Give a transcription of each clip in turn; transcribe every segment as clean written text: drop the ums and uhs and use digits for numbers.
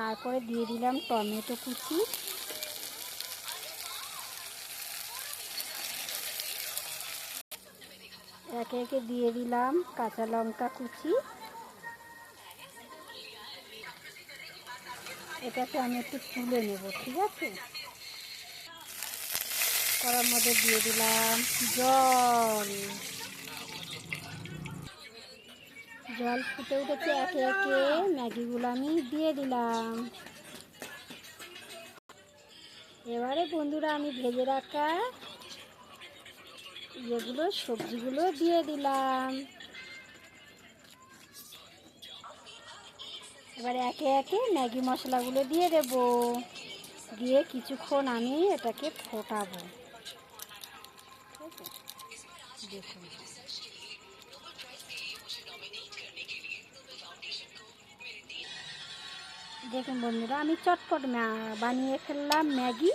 তারপরে দিয়ে দিলাম টমেটো কুচি, একে একে দিয়ে দিলাম কাঁচা লঙ্কা কুচি। এটাকে আমি একটু তুলে নেব, ঠিক আছে। কড়ার মধ্যে দিয়ে দিলাম জল, জল ফুটে উঠেছে, একে একে ম্যাগিগুলো আমি দিয়ে দিলাম। এবারে বন্ধুরা আমি ভেজে রাখা যেগুলো সবজিগুলো দিয়ে দিলাম। এবারে একে একে ম্যাগি মশলাগুলো দিয়ে দেব, দিয়ে কিছুক্ষণ আমি এটাকে ফোটাবো। দেখুন, দেখুন বন্ধুরা, আমি চটপট বানিয়ে ফেললাম ম্যাগি।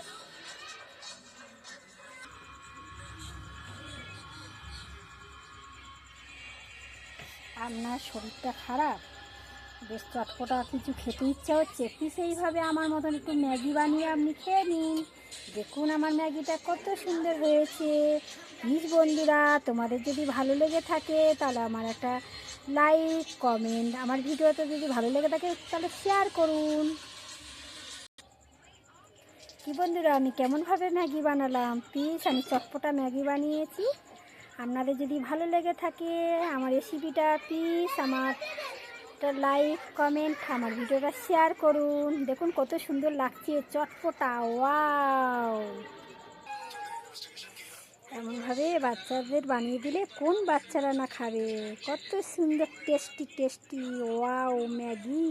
আপনার শরীরটা খারাপ, বেশ চটপটা কিছু খেতে ইচ্ছা হচ্ছে, প্লিজ এইভাবে আমার মতন একটু ম্যাগি বানিয়ে আপনি খেয়ে নিন। দেখুন আমার ম্যাগিটা কত সুন্দর হয়েছে। প্লিজ বন্ধুরা, তোমাদের যদি ভালো লেগে থাকে তাহলে আমার একটা লাইক কমেন্ট, আমার ভিডিওতে যদি ভালো লেগে থাকে তাহলে শেয়ার করুন। কি বন্ধুরা, আমি কেমনভাবে ম্যাগি বানালাম, প্লিজ আমি চটপটা ম্যাগি বানিয়েছি। আপনাদের যদি ভালো লেগে থাকে আমার রেসিপিটা, প্লিজ আমার একটা লাইক কমেন্ট, আমার ভিডিওটা শেয়ার করুন। দেখুন কত সুন্দর লাগছে, চটপটা, ওয়াও। এমনভাবে বাচ্চাদের বানিয়ে দিলে কোন বাচ্চারা না খাবে, কত সুন্দর টেস্টি টেস্টি ওয়াও ম্যাগি।